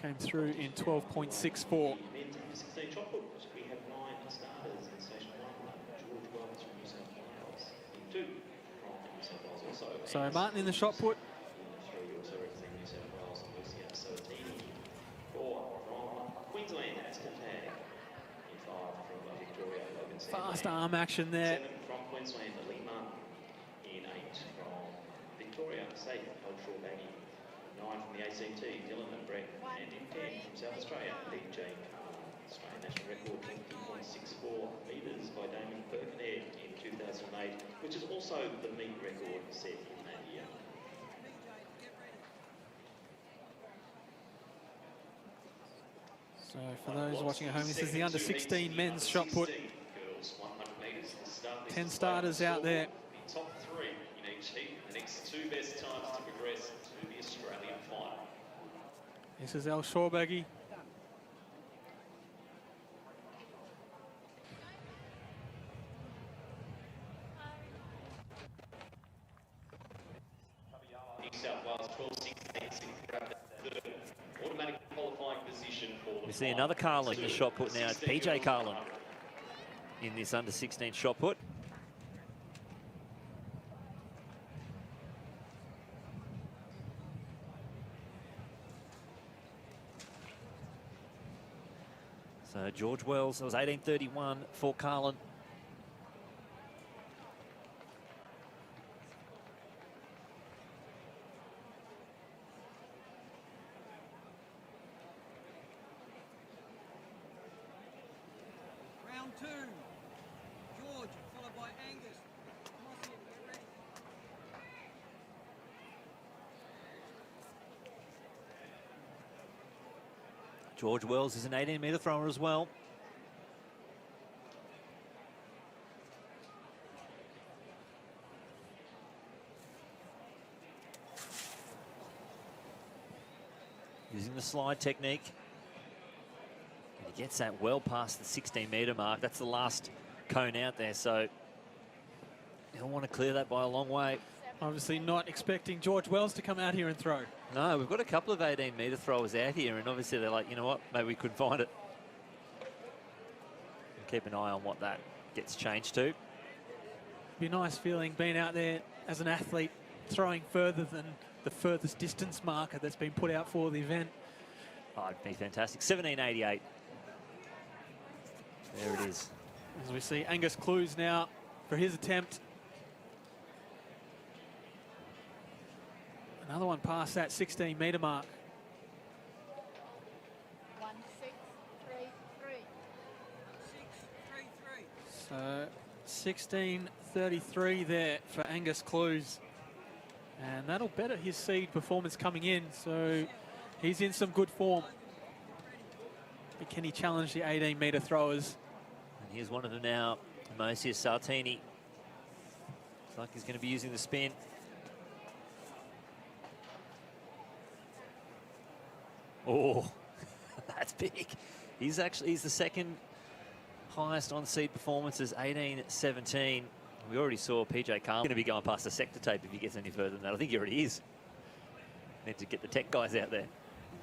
Came through in 12.64. We have 9 starters in station 1. George Wells from New South Wales. 2 from New South Wales also. So Martin in the shot put. 3 also representing New South Wales, Amosia Soatini. 4 from Queensland, Aston Tagg. In 5 from Victoria, Logan Sandland. Fast arm action there. 7 from Queensland, Lima. In 8 from Victoria, Seif El Shorbagy. 9 from the ACT, Dylan Bretton, and in 10 from South Australia, Pj Carlin. Australian national record 20.64 metres by Damon Birkenhead in 2008, which is also the meet record set in that year. So for those watching at home, this is the under-16 men's shot put. 10 starters out there. The top 3 in each heat, the next 2 best times to progress to the Australian final. This is El Shorbagy. New South Wales 12-16 grabbed that 3rd automatic qualifying position for the. We see another Carlin in the shot put now. It's Pj Carlin in this under-16 shot put. So George Wells, that was 18:31 for Carlin. Round 2. George, followed by Angus. Amosia, get ready. George Wells is an 18-metre thrower as well. Using the slide technique. And he gets that well past the 16-metre mark. That's the last cone out there, so he'll want to clear that by a long way. Obviously not expecting George Wells to come out here and throw. No, we've got a couple of 18-metre throwers out here, and obviously they're like, you know what, maybe we could find it. And keep an eye on what that gets changed to. Be a nice feeling being out there as an athlete, throwing further than the furthest distance marker that's been put out for the event. Oh, it'd be fantastic. 17.88. There it is. As we see Angus Clues now for his attempt. Another one past that 16-metre mark. 16.33. So 16.33 there for Angus Clues. And that'll better his seed performance coming in. So he's in some good form. But can he challenge the 18-metre throwers? And here's one of them now, Amosia Soatini. Looks like he's going to be using the spin. Oh, that's big. He's the second highest on seed performances, 18-17. We already saw Pj Carlin going to be going past the sector tape if he gets any further than that. I think he already is. Need to get the tech guys out there.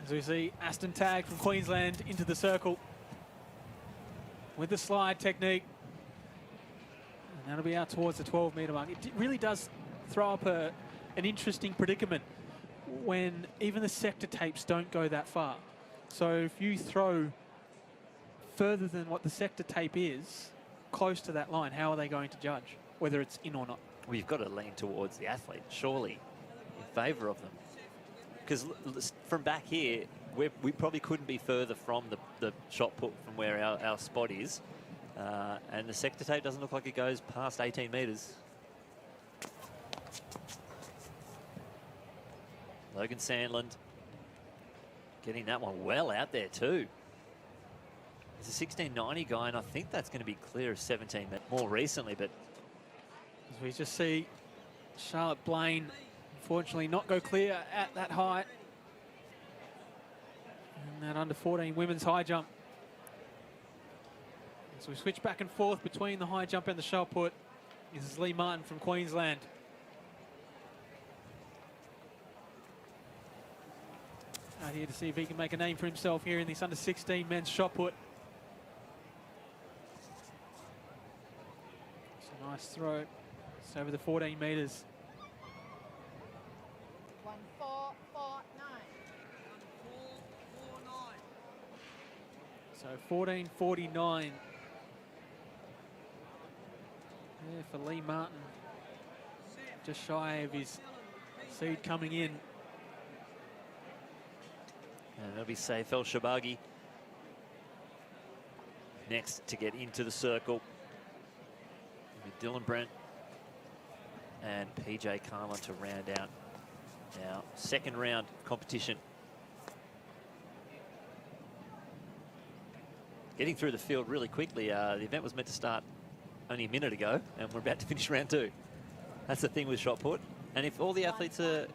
As we see Aston Tagg from Queensland into the circle with the slide technique. And that'll be out towards the 12-metre mark. It really does throw up an interesting predicament when even the sector tapes don't go that far. So if you throw further than what the sector tape is, close to that line, how are they going to judge whether it's in or not? Well, you've got to lean towards the athlete, surely, in favour of them. Because from back here, we probably couldn't be further from the shot put from where our spot is. And the sector tape doesn't look like it goes past 18 metres. Logan Sandland getting that one well out there too. He's a 1690 guy, and I think that's going to be clear of 17 more recently, but as we just see Charlotte Blaine unfortunately not go clear at that height. And in that under 14 women's high jump. So we switch back and forth between the high jump and the shot put. This is Lee Martin from Queensland. Out here to see if he can make a name for himself here in this under 16 men's shot put. It's a nice throw. It's over the 14 metres. 1449. So 14.49. There for Lee Martin. Just shy of his seed coming in. And that'll be Seif El Shorbagy next to get into the circle. With Dylan Bretton and Pj Carlin to round out our second round competition. Getting through the field really quickly. The event was meant to start only a minute ago, and we're about to finish round 2. That's the thing with shot put. And if all the athletes are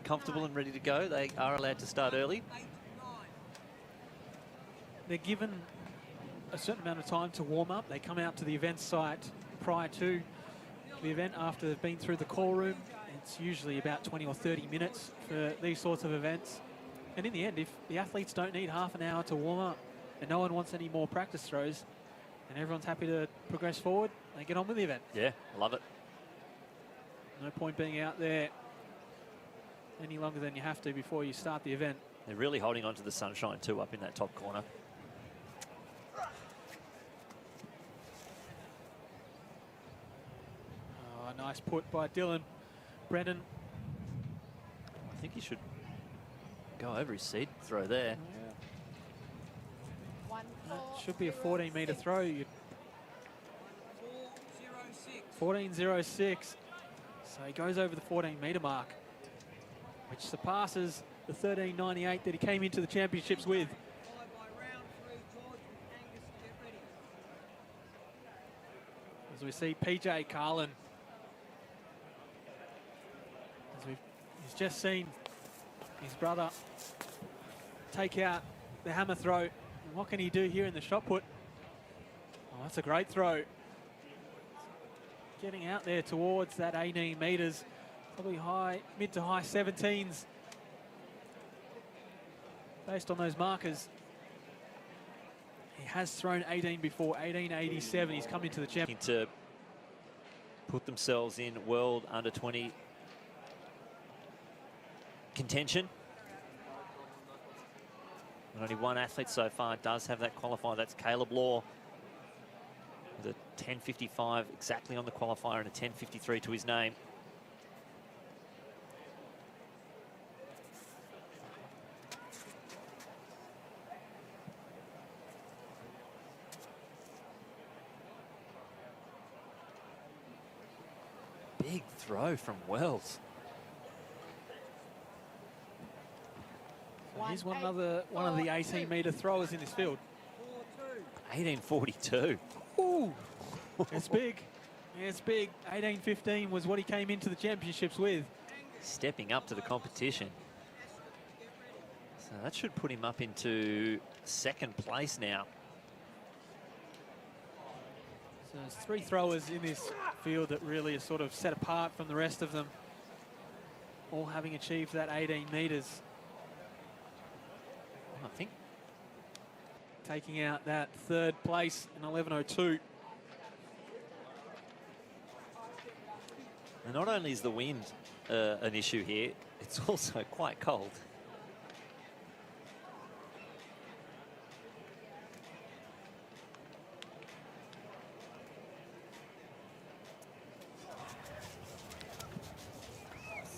comfortable and ready to go, they are allowed to start early. They're given a certain amount of time to warm up. They come out to the event site prior to the event after they've been through the call room. It's usually about 20 or 30 minutes for these sorts of events. And in the end, if the athletes don't need half an hour to warm up and no one wants any more practice throws and everyone's happy to progress forward, they get on with the event. Yeah, love it. No point being out there any longer than you have to before you start the event. They're really holding on to the sunshine too up in that top corner. Oh, nice put by Dylan Bretton. I think he should go over his seed throw there. That should be a 14-metre throw. 14.06. So he goes over the 14-metre mark, which surpasses the 13.98 that he came into the championships with. Followed by round 3, George and Angus, get ready. As we see Pj Carlin. He's just seen his brother take out the hammer throw. And what can he do here in the shot put? Oh, that's a great throw. Getting out there towards that 18 metres. Probably high, mid to high 17s. Based on those markers. He has thrown 18 before, 18.87. He's come into the champion. To put themselves in world under 20 contention. And only one athlete so far does have that qualifier. That's Caleb Law with a 10.55 exactly on the qualifier and a 10.53 to his name. Big throw from Wells. So here's one of the 18-metre throwers in this field. 18.42. Ooh, it's big. It's big. 18.15 was what he came into the championships with. Stepping up to the competition. So that should put him up into second place now. So there's 3 throwers in this field that really are sort of set apart from the rest of them, all having achieved that 18 metres. I think Taking out that 3rd place in 11.02. and not only is the wind an issue here, it's also quite cold.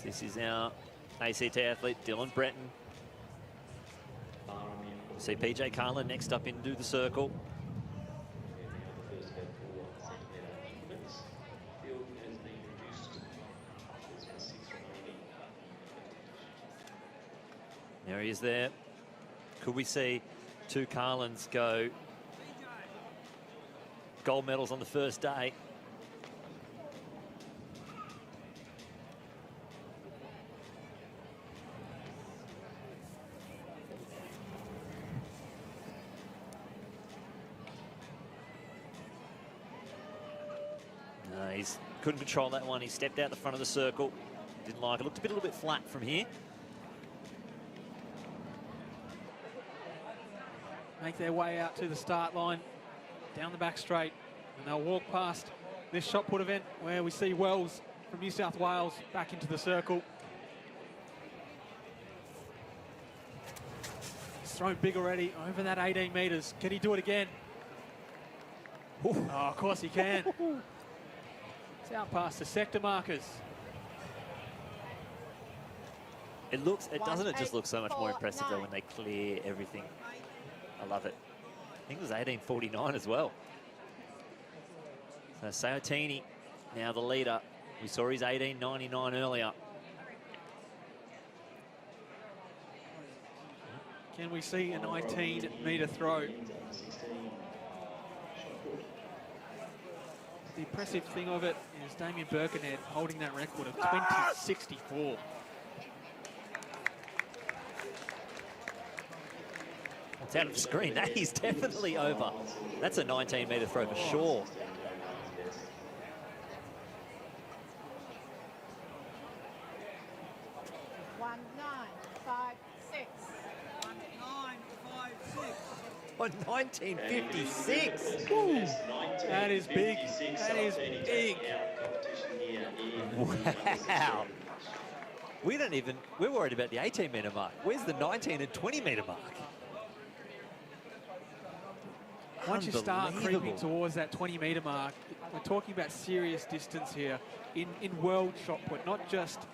This is our ACT athlete, Dylan Bretton. See Pj Carlin next up into the circle. There he is there. Could we see 2 Carlins go gold medals on the first day? He couldn't control that one. He stepped out the front of the circle. Didn't like it. Looked a little bit flat from here. Make their way out to the start line, down the back straight, and they'll walk past this shot put event where we see Wells from New South Wales back into the circle. He's thrown big already over that 18 metres. Can he do it again? Oh, of course he can. It's out past the sector markers. It doesn't it just look so much more impressive though when they clear everything. I love it. I think it was 18:49 as well. So Soatini, now the leader. We saw his 18:99 earlier. Can we see a 19-metre throw? The impressive thing of it is Damien Birkenhead holding that record of 20.64. It's out of the screen. That is definitely over. That's a 19-metre throw for sure. One, 9, 5, 6. 1, 9, 5, 6. On 1956. That is big. That is big. Wow. We're worried about the 18-metre mark. Where's the 19 and 20-metre mark? Once you start creeping towards that 20-metre mark, we're talking about serious distance here in world shot put, not just